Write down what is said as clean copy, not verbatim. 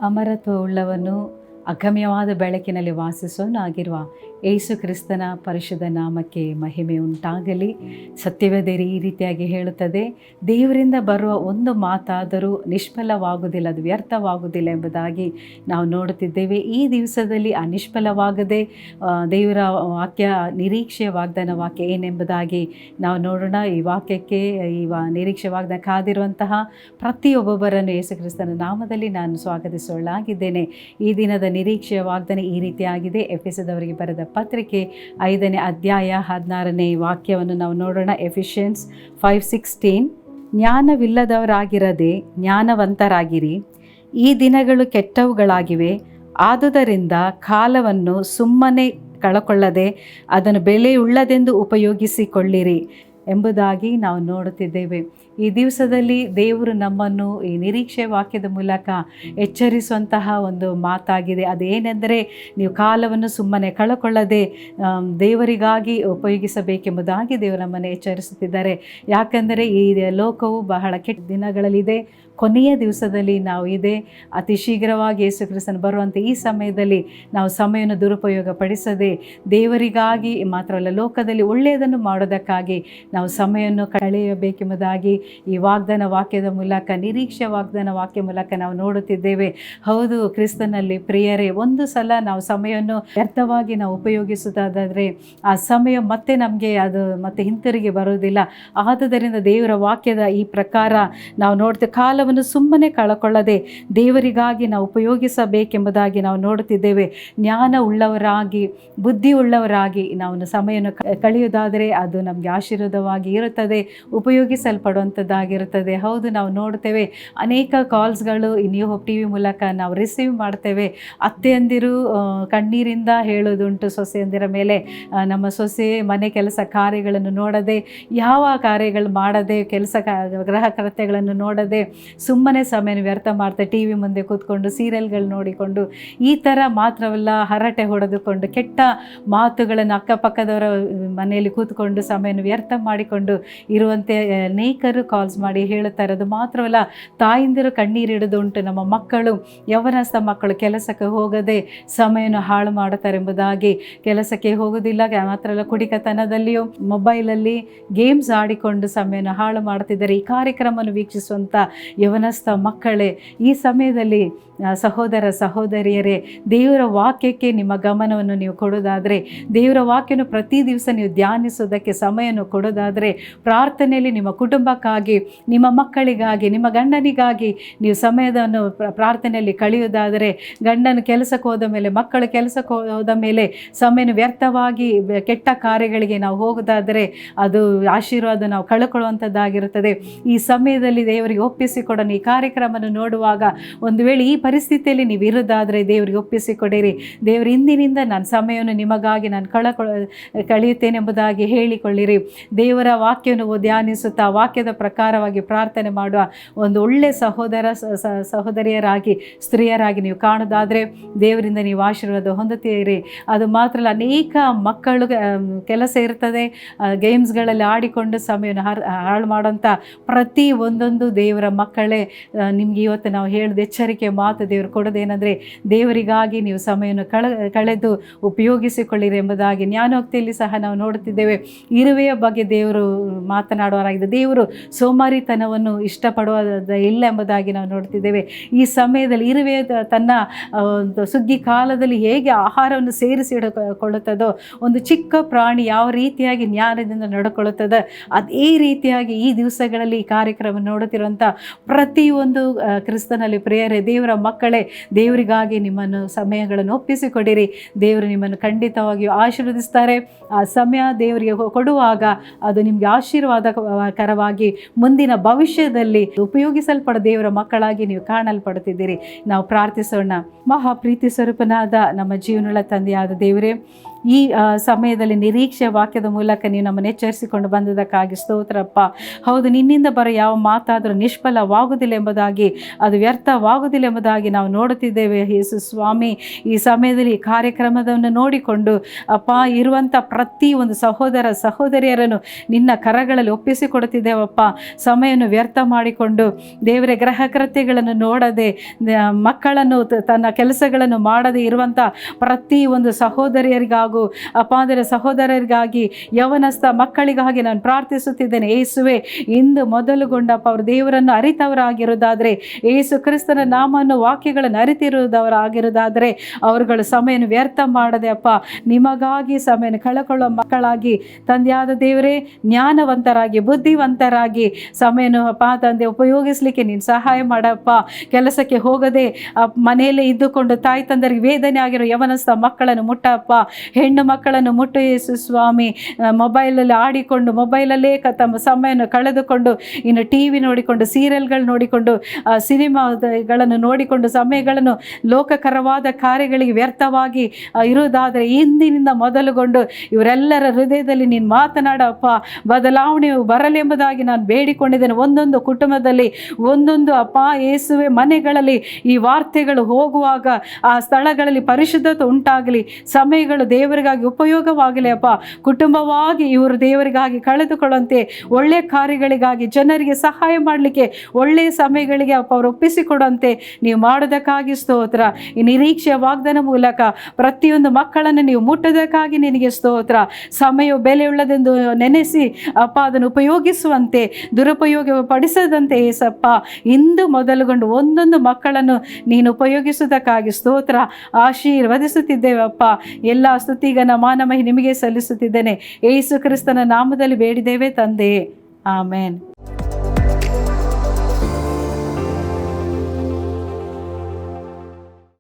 ಅಮರತ್ವವುಳ್ಳವನು ಅಗಮ್ಯವಾದ ಬೆಳಕಿನಲ್ಲಿ ವಾಸಿಸುವವನಾಗಿರುವ ಯೇಸು ಕ್ರಿಸ್ತನ ಪರಿಶುದ್ಧ ನಾಮಕ್ಕೆ ಮಹಿಮೆ ಉಂಟಾಗಲಿ. ಸತ್ಯವೇದ ಈ ರೀತಿಯಾಗಿ ಹೇಳುತ್ತದೆ, ದೇವರಿಂದ ಬರುವ ಒಂದು ಮಾತಾದರೂ ನಿಷ್ಫಲವಾಗುವುದಿಲ್ಲ, ಅದು ವ್ಯರ್ಥವಾಗುವುದಿಲ್ಲ ಎಂಬುದಾಗಿ ನಾವು ನೋಡುತ್ತಿದ್ದೇವೆ. ಈ ದಿವಸದಲ್ಲಿ ಆ ನಿಷ್ಫಲವಾಗದೆ ದೇವರ ವಾಕ್ಯ, ನಿರೀಕ್ಷೆಯ ವಾಗ್ದಾನ ವಾಕ್ಯ ಏನೆಂಬುದಾಗಿ ನಾವು ನೋಡೋಣ. ಈ ವಾಕ್ಯಕ್ಕೆ, ಈ ನಿರೀಕ್ಷೆ ವಾಗ್ದಾನ ಕಾದಿರುವಂತಹ ಪ್ರತಿಯೊಬ್ಬೊಬ್ಬರನ್ನು ಯೇಸು ಕ್ರಿಸ್ತನ ನಾಮದಲ್ಲಿ ನಾನು ಸ್ವಾಗತಿಸುವಳಾಗಿದ್ದೇನೆ. ಈ ದಿನದ ನಿರೀಕ್ಷೆಯ ವಾಗ್ದಾನ ಈ ರೀತಿಯಾಗಿದೆ. ಎಫೆಸದವರಿಗೆ ಬರೆದ ಪತ್ರಿಕೆ 5ನೇ ಅಧ್ಯಾಯ 16ನೇ ವಾಕ್ಯವನ್ನು ನಾವು ನೋಡೋಣ. ಎಫಿಷಿಯನ್ಸ್ 5:16, ಜ್ಞಾನವಿಲ್ಲದವರಾಗಿರದೆ ಜ್ಞಾನವಂತರಾಗಿರಿ, ಈ ದಿನಗಳು ಕೆಟ್ಟವುಗಳಾಗಿವೆ, ಆದುದರಿಂದ ಕಾಲವನ್ನು ಸುಮ್ಮನೆ ಕಳಕೊಳ್ಳದೆ ಅದನ್ನು ಬೆಲೆಯುಳ್ಳದೆಂದು ಉಪಯೋಗಿಸಿಕೊಳ್ಳಿರಿ ಎಂಬುದಾಗಿ ನಾವು ನೋಡುತ್ತಿದ್ದೇವೆ. ಈ ದಿವಸದಲ್ಲಿ ದೇವರು ನಮ್ಮನ್ನು ಈ ನಿರೀಕ್ಷೆ ವಾಕ್ಯದ ಮೂಲಕ ಎಚ್ಚರಿಸುವಂತಹ ಒಂದು ಮಾತಾಗಿದೆ. ಅದೇನೆಂದರೆ, ನೀವು ಕಾಲವನ್ನು ಸುಮ್ಮನೆ ಕಳಕೊಳ್ಳದೆ ದೇವರಿಗಾಗಿ ಉಪಯೋಗಿಸಬೇಕೆಂಬುದಾಗಿ ದೇವರು ನಮ್ಮನ್ನು ಎಚ್ಚರಿಸುತ್ತಿದ್ದಾರೆ. ಯಾಕೆಂದರೆ ಈ ಲೋಕವು ಬಹಳ ಕೆಟ್ಟ ದಿನಗಳಲ್ಲಿದೆ, ಕೊನೆಯ ದಿವಸದಲ್ಲಿ ನಾವು ಇದೆ. ಅತಿ ಶೀಘ್ರವಾಗಿ ಯೇಸು ಕ್ರಿಸ್ತನು ಬರುವಂಥ ಈ ಸಮಯದಲ್ಲಿ ನಾವು ಸಮಯವನ್ನು ದುರುಪಯೋಗ ಪಡಿಸದೆ ದೇವರಿಗಾಗಿ ಮಾತ್ರವಲ್ಲ, ಲೋಕದಲ್ಲಿ ಒಳ್ಳೆಯದನ್ನು ಮಾಡೋದಕ್ಕಾಗಿ ನಾವು ಸಮಯವನ್ನು ಕಳೆಯಬೇಕೆಂಬುದಾಗಿ ಈ ವಾಗ್ದಾನ ವಾಕ್ಯದ ಮೂಲಕ, ನಿರೀಕ್ಷೆ ವಾಗ್ದಾನ ವಾಕ್ಯ ಮೂಲಕ ನಾವು ನೋಡುತ್ತಿದ್ದೇವೆ. ಹೌದು ಕ್ರಿಸ್ತನಲ್ಲಿ ಪ್ರಿಯರೇ, ಒಂದು ಸಲ ನಾವು ಸಮಯವನ್ನು ವ್ಯರ್ಥವಾಗಿ ನಾವು ಉಪಯೋಗಿಸುವುದಾದರೆ ಆ ಸಮಯ ಮತ್ತೆ ನಮಗೆ ಅದು ಮತ್ತೆ ಹಿಂತಿರುಗಿ ಬರುವುದಿಲ್ಲ. ಆದುದರಿಂದ ದೇವರ ವಾಕ್ಯದ ಈ ಪ್ರಕಾರ ನಾವು ನೋಡ್ತೇವೆ, ಕಾಲವನ್ನು ಸುಮ್ಮನೆ ಕಳಕೊಳ್ಳದೆ ದೇವರಿಗಾಗಿ ನಾವು ಉಪಯೋಗಿಸಬೇಕೆಂಬುದಾಗಿ ನಾವು ನೋಡುತ್ತಿದ್ದೇವೆ. ಜ್ಞಾನ ಉಳ್ಳವರಾಗಿ, ಬುದ್ಧಿ ಉಳ್ಳವರಾಗಿ ನಾವು ಸಮಯವನ್ನು ಕಳೆಯುವುದಾದರೆ ಅದು ನಮಗೆ ಆಶೀರ್ವಾದವಾಗಿ ಇರುತ್ತದೆ, ಉಪಯೋಗಿಸಲ್ಪಡುವಂಥದ್ದಾಗಿರುತ್ತದೆ. ಹೌದು, ನಾವು ನೋಡ್ತೇವೆ ಅನೇಕ ಕಾಲ್ಸ್ಗಳು ನ್ಯೂ ಹೋಪ್ ಟಿ ವಿ ಮೂಲಕ ನಾವು ರಿಸೀವ್ ಮಾಡ್ತೇವೆ. ಅತ್ತೆಯಂದಿರು ಕಣ್ಣೀರಿಂದ ಹೇಳೋದುಂಟು ಸೊಸೆಯಂದಿರ ಮೇಲೆ, ನಮ್ಮ ಸೊಸೆ ಮನೆ ಕೆಲಸ ಕಾರ್ಯಗಳನ್ನು ನೋಡದೆ, ಯಾವ ಕಾರ್ಯಗಳು ಮಾಡದೆ, ಗೃಹ ಕೃತ್ಯಗಳನ್ನು ನೋಡದೆ ಸುಮ್ಮನೆ ಸಮಯ ವ್ಯರ್ಥ ಮಾಡ್ತಾರೆ. ಟಿ ವಿ ಮುಂದೆ ಕೂತ್ಕೊಂಡು ಸೀರಿಯಲ್ಗಳು ನೋಡಿಕೊಂಡು, ಈ ಥರ ಮಾತ್ರವಲ್ಲ, ಹರಟೆ ಹೊಡೆದುಕೊಂಡು ಕೆಟ್ಟ ಮಾತುಗಳನ್ನು ಅಕ್ಕಪಕ್ಕದವರ ಮನೆಯಲ್ಲಿ ಕೂತ್ಕೊಂಡು ಸಮಯವನ್ನು ವ್ಯರ್ಥ ಮಾಡಿಕೊಂಡು ಇರುವಂತೆ ಅನೇಕರು ಕಾಲ್ಸ್ ಮಾಡಿ ಹೇಳುತ್ತಾ ಇರೋದು ಮಾತ್ರವಲ್ಲ, ತಾಯಿಂದಿರು ಕಣ್ಣೀರಿಡುವುದುಂಟು. ನಮ್ಮ ಮಕ್ಕಳು, ಯವನಸ್ಥ ಮಕ್ಕಳು ಕೆಲಸಕ್ಕೆ ಹೋಗದೆ ಸಮಯವನ್ನು ಹಾಳು ಮಾಡುತ್ತಾರೆ ಎಂಬುದಾಗಿ, ಕೆಲಸಕ್ಕೆ ಹೋಗೋದಿಲ್ಲ, ಮಾತ್ರ ಅಲ್ಲ ಕುಡಿಕತನದಲ್ಲಿಯೂ ಮೊಬೈಲಲ್ಲಿ ಗೇಮ್ಸ್ ಆಡಿಕೊಂಡು ಸಮಯವನ್ನು ಹಾಳು ಮಾಡ್ತಿದ್ದಾರೆ. ಈ ಕಾರ್ಯಕ್ರಮವನ್ನು ವೀಕ್ಷಿಸುವಂಥ ಯವನಸ್ಥ ಮಕ್ಕಳೇ, ಈ ಸಮಯದಲ್ಲಿ ಸಹೋದರ ಸಹೋದರಿಯರೇ, ದೇವರ ವಾಕ್ಯಕ್ಕೆ ನಿಮ್ಮ ಗಮನವನ್ನು ನೀವು ಕೊಡೋದಾದರೆ, ದೇವರ ವಾಕ್ಯವನ್ನು ಪ್ರತಿ ದಿವಸ ನೀವು ಧ್ಯಾನಿಸೋದಕ್ಕೆ ಸಮಯವನ್ನು ಕೊಡೋದಾದರೆ, ಪ್ರಾರ್ಥನೆಯಲ್ಲಿ ನಿಮ್ಮ ಕುಟುಂಬಕ್ಕಾಗಿ, ನಿಮ್ಮ ಮಕ್ಕಳಿಗಾಗಿ, ನಿಮ್ಮ ಗಂಡನಿಗಾಗಿ ನೀವು ಸಮಯವನ್ನು ಪ್ರಾರ್ಥನೆಯಲ್ಲಿ ಕಳೆಯುವುದಾದರೆ, ಗಂಡನು ಕೆಲಸಕ್ಕೆ ಹೋದ ಮೇಲೆ, ಮಕ್ಕಳು ಕೆಲಸಕ್ಕೆ ಹೋದ ಮೇಲೆ ಸಮಯವನ್ನು ವ್ಯರ್ಥವಾಗಿ ಕೆಟ್ಟ ಕಾರ್ಯಗಳಿಗೆ ನಾವು ಹೋಗೋದಾದರೆ ಅದು ಆಶೀರ್ವಾದ ನಾವು ಕಳ್ಕೊಳ್ಳುವಂಥದ್ದಾಗಿರುತ್ತದೆ. ಈ ಸಮಯದಲ್ಲಿ ದೇವರಿಗೆ ಒಪ್ಪಿಸಿಕೊಡೋಣ. ಈ ಕಾರ್ಯಕ್ರಮವನ್ನು ನೋಡುವಾಗ ಒಂದು ವೇಳೆ ಈ ಪರಿಸ್ಥಿತಿಯಲ್ಲಿ ನೀವು ಇರೋದಾದರೆ ದೇವರಿಗೆ ಒಪ್ಪಿಸಿಕೊಡಿರಿ. ದೇವರು ಇಂದಿನಿಂದ ನಾನು ಸಮಯವನ್ನು ನಿಮಗಾಗಿ ನಾನು ಕಳೆಯುತ್ತೇನೆ ಎಂಬುದಾಗಿ ಹೇಳಿಕೊಳ್ಳಿರಿ. ದೇವರ ವಾಕ್ಯವನ್ನು ಧ್ಯಾನಿಸುತ್ತಾ ವಾಕ್ಯದ ಪ್ರಕಾರವಾಗಿ ಪ್ರಾರ್ಥನೆ ಮಾಡುವ ಒಂದು ಒಳ್ಳೆಯ ಸಹೋದರಿಯರಾಗಿ, ಸ್ತ್ರೀಯರಾಗಿ ನೀವು ಕಾಣೋದಾದರೆ ದೇವರಿಂದ ನೀವು ಆಶೀರ್ವಾದ ಹೊಂದುತ್ತೀರಿ. ಅದು ಮಾತ್ರ ಅಲ್ಲ, ಅನೇಕ ಮಕ್ಕಳು ಕೆಲಸ ಇರ್ತದೆ, ಗೇಮ್ಸ್ಗಳಲ್ಲಿ ಆಡಿಕೊಂಡು ಸಮಯವನ್ನು ಹಾಳು ಮಾಡೋಂಥ ಪ್ರತಿ ಒಂದೊಂದು ದೇವರ ಮಕ್ಕಳೇ, ನಿಮ್ಗೆ ಇವತ್ತು ನಾವು ಹೇಳಿದ ಎಚ್ಚರಿಕೆ ಮಾತು ದೇವರು ಕೊಡೋದೇನೆಂದರೆ, ದೇವರಿಗಾಗಿ ನೀವು ಸಮಯವನ್ನು ಕಳೆದು ಉಪಯೋಗಿಸಿಕೊಳ್ಳಿರಿ ಎಂಬುದಾಗಿ. ಜ್ಞಾನೋಕ್ತಿಯಲ್ಲಿ ಸಹ ನಾವು ನೋಡುತ್ತಿದ್ದೇವೆ, ಇರುವೆಯ ಬಗ್ಗೆ ದೇವರು ಮಾತನಾಡುವರಾಗಿದೆ. ದೇವರು ಸೋಮಾರಿತನವನ್ನು ಇಷ್ಟಪಡುವುದ ಇಲ್ಲ ಎಂಬುದಾಗಿ ನಾವು ನೋಡ್ತಿದ್ದೇವೆ. ಈ ಸಮಯದಲ್ಲಿ ಇರುವೆ ತನ್ನ ಸುಗ್ಗಿ ಕಾಲದಲ್ಲಿ ಹೇಗೆ ಆಹಾರವನ್ನು ಸೇರಿಸಿಕೊಳ್ಳುತ್ತದೋ, ಒಂದು ಚಿಕ್ಕ ಪ್ರಾಣಿ ಯಾವ ರೀತಿಯಾಗಿ ಜ್ಞಾನದಿಂದ ನಡ್ಕೊಳ್ಳುತ್ತದೆ, ಅದೇ ರೀತಿಯಾಗಿ ಈ ದಿವಸಗಳಲ್ಲಿ ಈ ಕಾರ್ಯಕ್ರಮ ನೋಡುತ್ತಿರುವಂಥ ಪ್ರತಿಯೊಂದು ಕ್ರಿಸ್ತನಲ್ಲಿ ಪ್ರಿಯರೇ, ದೇವರ ಮಕ್ಕಳೇ, ದೇವರಿಗಾಗಿ ನಿಮ್ಮನ್ನು ಸಮಯಗಳನ್ನು ಒಪ್ಪಿಸಿಕೊಡಿರಿ. ದೇವರು ನಿಮ್ಮನ್ನು ಖಂಡಿತವಾಗಿಯೂ ಆಶೀರ್ವದಿಸ್ತಾರೆ. ಆ ಸಮಯ ದೇವರಿಗೆ ಕೊಡುವಾಗ ಅದು ನಿಮಗೆ ಆಶೀರ್ವಾದಕರವಾಗಿ ಮುಂದಿನ ಭವಿಷ್ಯದಲ್ಲಿ ಉಪಯೋಗಿಸಲ್ಪಡ ದೇವರ ಮಕ್ಕಳಾಗಿ ನೀವು ಕಾಣಲ್ಪಡುತ್ತಿದ್ದೀರಿ. ನಾವು ಪ್ರಾರ್ಥಿಸೋಣ. ಮಹಾ ಪ್ರೀತಿ ಸ್ವರೂಪನಾದ ನಮ್ಮ ಜೀವನಗಳ ತಂದೆಯಾದ ದೇವರೇ, ಈ ಸಮಯದಲ್ಲಿ ನಿರೀಕ್ಷೆ ವಾಕ್ಯದ ಮೂಲಕ ನೀವು ನಮ್ಮನ್ನು ಎಚ್ಚರಿಸಿಕೊಂಡು ಬಂದದಕ್ಕಾಗಿ ಸ್ತೋತ್ರಪ್ಪ. ಹೌದು, ನಿನ್ನಿಂದ ಬರೋ ಯಾವ ಮಾತಾದರೂ ನಿಷ್ಫಲವಾಗುವುದಿಲ್ಲ ಎಂಬುದಾಗಿ, ಅದು ವ್ಯರ್ಥವಾಗುವುದಿಲ್ಲ ಎಂಬುದಾಗಿ ನಾವು ನೋಡುತ್ತಿದ್ದೇವೆ. ಯೇಸು ಸ್ವಾಮಿ, ಈ ಸಮಯದಲ್ಲಿ ಈ ಕಾರ್ಯಕ್ರಮವನ್ನು ನೋಡಿಕೊಂಡು ಅಪ್ಪ ಇರುವಂಥ ಪ್ರತಿ ಒಂದು ಸಹೋದರ ಸಹೋದರಿಯರನ್ನು ನಿನ್ನ ಕರಗಳಲ್ಲಿ ಒಪ್ಪಿಸಿಕೊಡುತ್ತಿದ್ದೇವಪ್ಪ. ಸಮಯವನ್ನು ವ್ಯರ್ಥ ಮಾಡಿಕೊಂಡು ದೇವರ ಗ್ರಹ ಕೃತ್ಯಗಳನ್ನು ನೋಡದೆ, ಮಕ್ಕಳನ್ನು ತನ್ನ ಕೆಲಸಗಳನ್ನು ಮಾಡದೆ ಇರುವಂಥ ಪ್ರತಿ ಒಂದು ಸಹೋದರಿಯರಿಗಾಗೂ ಅಪ್ಪ ಅದರ ಸಹೋದರರಿಗಾಗಿ, ಯವನಸ್ಥ ಮಕ್ಕಳಿಗಾಗಿ ನಾನು ಪ್ರಾರ್ಥಿಸುತ್ತಿದ್ದೇನೆ. ಯೇಸುವೆ, ಇಂದು ಮೊದಲುಗೊಂಡಪ್ಪ ಅವರು ದೇವರನ್ನು ಅರಿತವರಾಗಿರುವುದಾದರೆ, ಯೇಸು ಕ್ರಿಸ್ತನ ನಾಮವನ್ನು ವಾಕ್ಯಗಳನ್ನು ಅರಿತಿರುವುದವರಾಗಿರುವುದಾದರೆ, ಅವರುಗಳು ಸಮಯವನ್ನು ವ್ಯರ್ಥ ಮಾಡದೆ ಅಪ್ಪ ನಿಮಗಾಗಿ ಸಮಯವನ್ನು ಕಳಕೊಳ್ಳುವ ಮಕ್ಕಳಾಗಿ, ತಂದೆಯಾದ ದೇವರೇ, ಜ್ಞಾನವಂತರಾಗಿ ಬುದ್ಧಿವಂತರಾಗಿ ಸಮಯವನ್ನು ಅಪ್ಪ ತಂದೆ ಉಪಯೋಗಿಸಲಿಕ್ಕೆ ನೀನು ಸಹಾಯ ಮಾಡಪ್ಪ. ಕೆಲಸಕ್ಕೆ ಹೋಗದೆ ಮನೆಯಲ್ಲೇ ಇದ್ದುಕೊಂಡು ತಾಯಿ ತಂದರಿಗೆ ವೇದನೆ ಆಗಿರೋ ಯವನಸ್ಥ ಮಕ್ಕಳನ್ನು ಮುಟ್ಟಪ್ಪ, ಹೆಣ್ಣು ಮಕ್ಕಳನ್ನು ಮುಟ್ಟು ಯೇಸು ಸ್ವಾಮಿ. ಮೊಬೈಲಲ್ಲಿ ಆಡಿಕೊಂಡು ಮೊಬೈಲಲ್ಲೇ ತಮ್ಮ ಸಮಯವನ್ನು ಕಳೆದುಕೊಂಡು ಇನ್ನು ಟಿ ವಿ ನೋಡಿಕೊಂಡು, ಸೀರಿಯಲ್ಗಳು ನೋಡಿಕೊಂಡು, ಸಿನಿಮಾಗಳನ್ನು ನೋಡಿಕೊಂಡು ಸಮಯಗಳನ್ನು ಲೋಕಕರವಾದ ಕಾರ್ಯಗಳಿಗೆ ವ್ಯರ್ಥವಾಗಿ ಇರುವುದಾದರೆ, ಇಂದಿನಿಂದ ಮೊದಲುಗೊಂಡು ಇವರೆಲ್ಲರ ಹೃದಯದಲ್ಲಿ ನೀನು ಮಾತನಾಡಪ್ಪ. ಬದಲಾವಣೆ ಬರಲೆಂಬುದಾಗಿ ನಾನು ಬೇಡಿಕೊಂಡಿದ್ದೇನೆ. ಒಂದೊಂದು ಕುಟುಂಬದಲ್ಲಿ, ಒಂದೊಂದು ಅಪ್ಪ ಯೇಸುವೆ ಮನೆಗಳಲ್ಲಿ ಈ ವಾರ್ತೆಗಳು ಹೋಗುವಾಗ ಆ ಸ್ಥಳಗಳಲ್ಲಿ ಪರಿಶುದ್ಧತೆ ಉಂಟಾಗಲಿ, ಸಮಯಗಳು ದೇವರಿಗಾಗಿ ಉಪಯೋಗವಾಗಲಿ ಅಪ್ಪ. ಕುಟುಂಬವಾಗಿ ಇವರು ದೇವರಿಗಾಗಿ ಕಳೆದುಕೊಳ್ಳುವಂತೆ, ಒಳ್ಳೆಯ ಕಾರ್ಯಗಳಿಗಾಗಿ ಜನರಿಗೆ ಸಹಾಯ ಮಾಡಲಿಕ್ಕೆ ಒಳ್ಳೆಯ ಸಮಯಗಳಿಗೆ ಅಪ್ಪ ಅವರು ಒಪ್ಪಿಸಿಕೊಡುವಂತೆ ನೀವು ಮಾಡೋದಕ್ಕಾಗಿ ಸ್ತೋತ್ರ. ಈ ನಿರೀಕ್ಷೆಯ ವಾಗ್ದಾನ ಮೂಲಕ ಪ್ರತಿಯೊಂದು ಮಕ್ಕಳನ್ನು ನೀವು ಮುಟ್ಟೋದಕ್ಕಾಗಿ ನಿನಗೆ ಸ್ತೋತ್ರ. ಸಮಯವು ಬೆಲೆಯುಳ್ಳದೆಂದು ನೆನೆಸಿ ಅಪ್ಪ ಅದನ್ನು ಉಪಯೋಗಿಸುವಂತೆ, ದುರುಪಯೋಗ ಪಡಿಸದಂತೆ ಏಸಪ್ಪ ಇಂದು ಮೊದಲುಗೊಂಡು ಒಂದೊಂದು ಮಕ್ಕಳನ್ನು ನೀನು ಉಪಯೋಗಿಸುವುದಕ್ಕಾಗಿ ಸ್ತೋತ್ರ. ಆಶೀರ್ವದಿಸುತ್ತಿದ್ದೇವಪ್ಪ. ಎಲ್ಲ ಸ್ತುತಿಗನ ಮಾನಮಹಿ ನಿಮಗೆ ಸಲ್ಲಿಸುತ್ತಿದ್ದೇನೆ. ಯೇಸು ಕ್ರಿಸ್ತನ ನಾಮದಲ್ಲಿ ಬೇಡಿದ್ದೇವೆ ತಂದೆಯೇ, ಆಮೇನ್.